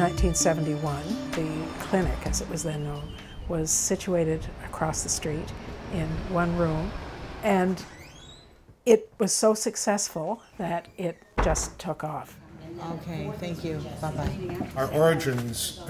1971, the clinic, as it was then known, was situated across the street in one room, and it was so successful that it just took off. Okay, thank you. Bye-bye. Our origins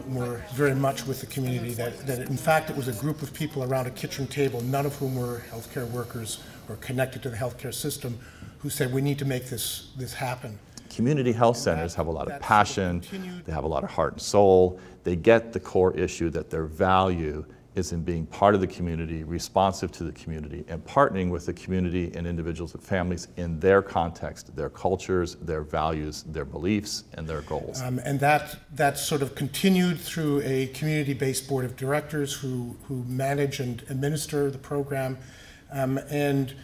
were very much with the community, that in fact it was a group of people around a kitchen table, none of whom were healthcare workers or connected to the healthcare system, who said we need to make this happen. Community health centers have a lot of passion, they have a lot of heart and soul, they get the core issue that their value is in being part of the community, responsive to the community, and partnering with the community and individuals and families in their context, their cultures, their values, their beliefs, and their goals. And that sort of continued through a community-based board of directors who manage and administer the program, and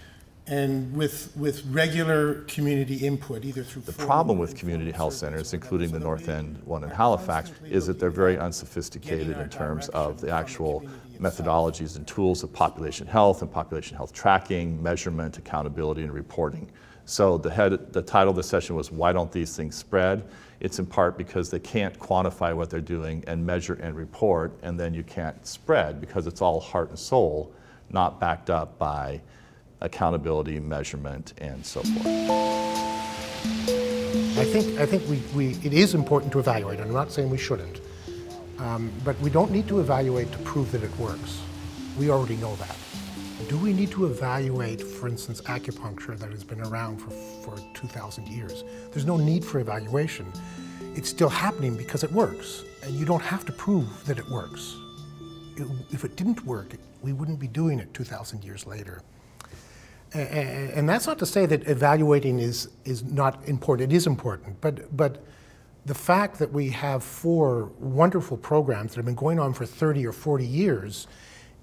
with regular community input, either through... The problem with community health centers, including the North End one in Halifax, is that they're very unsophisticated in terms of the actual methodologies and tools of population health and population health tracking, measurement, accountability, and reporting. So the title of the session was, "Why Don't These Things Spread?" It's in part because they can't quantify what they're doing and measure and report, and then you can't spread because it's all heart and soul, not backed up by accountability, measurement, and so forth. I think it is important to evaluate. I'm not saying we shouldn't, but we don't need to evaluate to prove that it works. We already know that. Do we need to evaluate, for instance, acupuncture that has been around for 2,000 years? There's no need for evaluation. It's still happening because it works, and you don't have to prove that it works. If it didn't work, we wouldn't be doing it 2,000 years later. And that's not to say that evaluating is not important. It is important, but the fact that we have 4 wonderful programs that have been going on for 30 or 40 years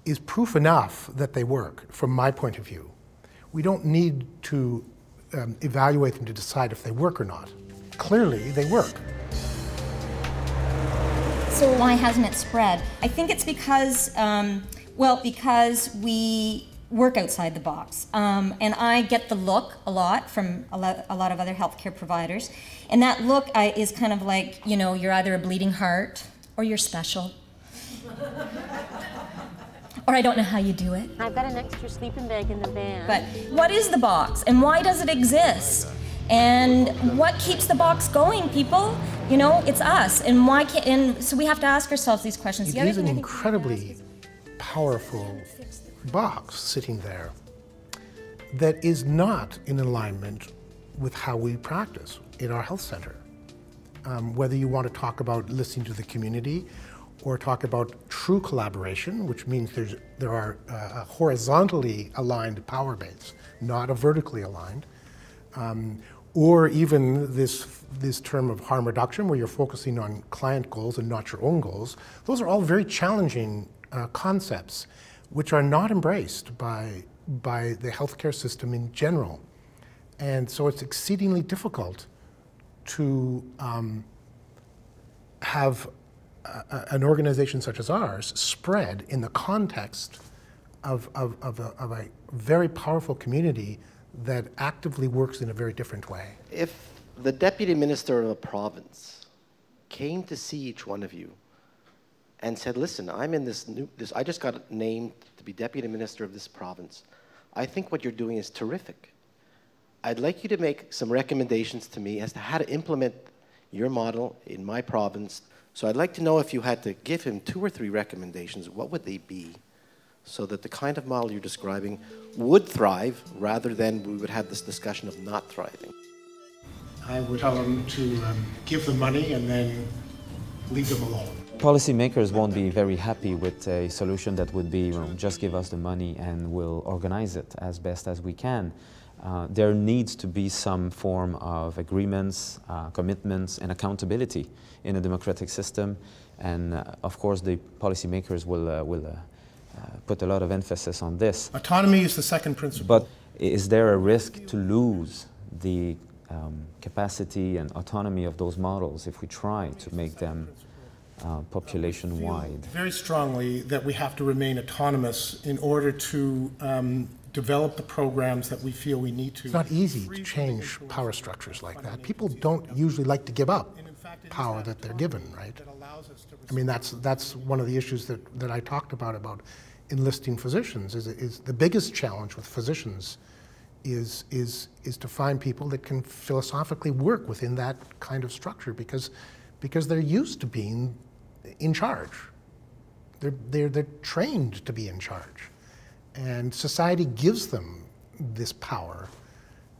is proof enough that they work, from my point of view. We don't need to evaluate them to decide if they work or not. Clearly, they work. So why hasn't it spread? I think it's because, because we work outside the box. And I get the look a lot from a lot of other healthcare providers. And that look is kind of like, you know, you're either a bleeding heart or you're special. Or I don't know how you do it. I've got an extra sleeping bag in the van. But what is the box and why does it exist? And what keeps the box going, people? You know, it's us. And why can't, and so we have to ask ourselves these questions. It is an incredibly powerful box sitting there that is not in alignment with how we practice in our health center. Whether you want to talk about listening to the community or talk about true collaboration, which means there are a horizontally aligned power base, not a vertically aligned, or even this term of harm reduction where you're focusing on client goals and not your own goals. Those are all very challenging concepts which are not embraced by the healthcare system in general. And so it's exceedingly difficult to have an organization such as ours spread in the context of a very powerful community that actively works in a very different way. If the deputy minister of a province came to see each one of you and said, listen, I'm in I just got named to be deputy minister of this province. I think what you're doing is terrific. I'd like you to make some recommendations to me as to how to implement your model in my province. So I'd like to know, if you had to give him 2 or 3 recommendations, what would they be, so that the kind of model you're describing would thrive rather than we would have this discussion of not thriving? I would tell them to give them money and then leave them alone. Policymakers won't be very happy with a solution that would be, just give us the money and we'll organize it as best as we can. There needs to be some form of agreements, commitments, and accountability in a democratic system. And of course, the policymakers will put a lot of emphasis on this. Autonomy is the second principle. But is there a risk to lose the capacity and autonomy of those models if we try to make them population-wide? Very strongly that we have to remain autonomous in order to develop the programs that we feel we need to. It's not easy to change power structures like that. People don't usually like to give up. power that they're given, right? I mean, that's one of the issues that I talked about enlisting physicians. Is the biggest challenge with physicians is to find people that can philosophically work within that kind of structure, because they're used to being in charge. They're trained to be in charge, and society gives them this power,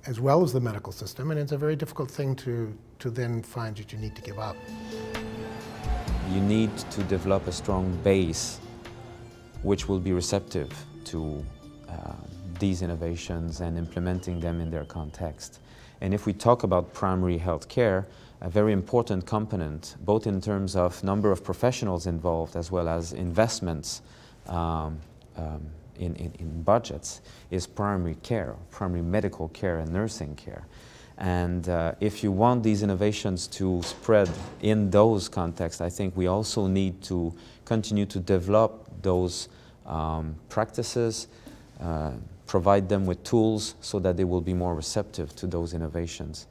as well as the medical system, and it's a very difficult thing to then find that you need to give up. You need to develop a strong base which will be receptive to these innovations and implementing them in their context. And if we talk about primary health care, a very important component, both in terms of number of professionals involved as well as investments in budgets, is primary care, primary medical care and nursing care. And if you want these innovations to spread in those contexts, I think we also need to continue to develop those practices, provide them with tools so that they will be more receptive to those innovations.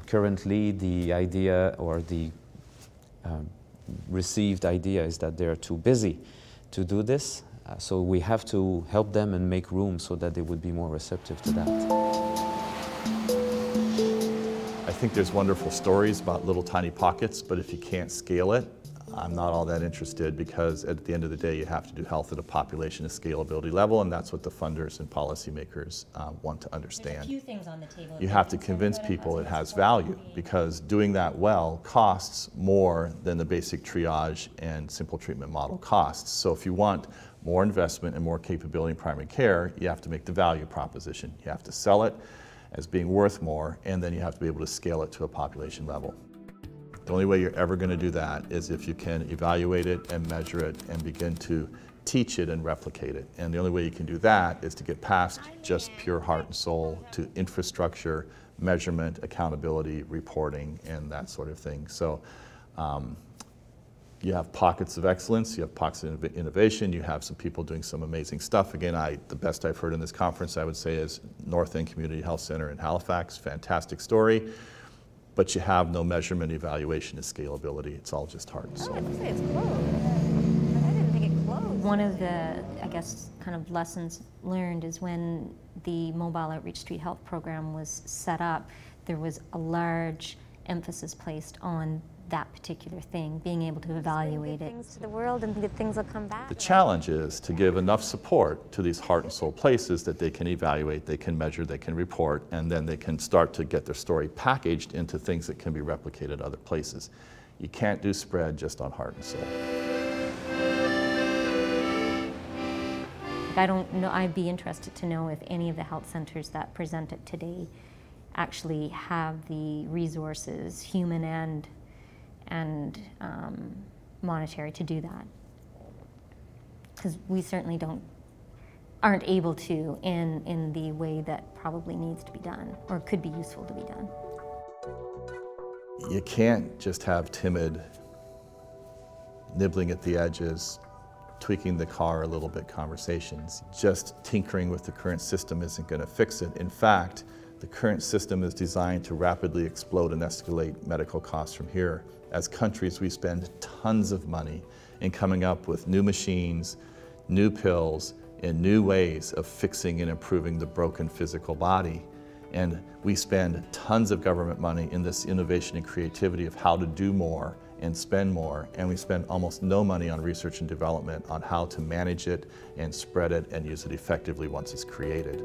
Currently, the idea or the received idea is that they're too busy to do this. So we have to help them and make room so that they would be more receptive to that. I think there's wonderful stories about little tiny pockets, but if you can't scale it, I'm not all that interested, because at the end of the day, you have to do health at a population and scalability level, and that's what the funders and policymakers want to understand. There's a few things on the table. You have to convince people it has value, because doing that well costs more than the basic triage and simple treatment model costs. So if you want more investment and more capability in primary care, you have to make the value proposition. You have to sell it as being worth more, and then you have to be able to scale it to a population level. The only way you're ever going to do that is if you can evaluate it and measure it and begin to teach it and replicate it. And the only way you can do that is to get past just pure heart and soul to infrastructure, measurement, accountability, reporting, and that sort of thing. So you have pockets of excellence, you have pockets of innovation, you have some people doing some amazing stuff. Again, the best I've heard in this conference, I would say, is North End Community Health Center in Halifax. Fantastic story. But you have no measurement, evaluation, and scalability. It's all just heart and soul. I would say it's closed. I didn't think it closed. One of the, I guess, kind of lessons learned is when the Mobile Outreach Street Health Program was set up, there was a large emphasis placed on that particular thing, being able to evaluate it. Things to the world, and good things will come back. The challenge is to give enough support to these heart and soul places that they can evaluate, they can measure, they can report, and then they can start to get their story packaged into things that can be replicated other places. You can't do spread just on heart and soul. I don't know, I'd be interested to know if any of the health centers that presented today actually have the resources, human and monetary, to do that, because we certainly aren't able to in the way that probably needs to be done or could be useful to be done. You can't just have timid, nibbling at the edges, tweaking the car a little bit conversations. Just tinkering with the current system isn't going to fix it. In fact, the current system is designed to rapidly explode and escalate medical costs from here. As countries, we spend tons of money in coming up with new machines, new pills, and new ways of fixing and improving the broken physical body. And we spend tons of government money in this innovation and creativity of how to do more and spend more. And we spend almost no money on research and development on how to manage it and spread it and use it effectively once it's created.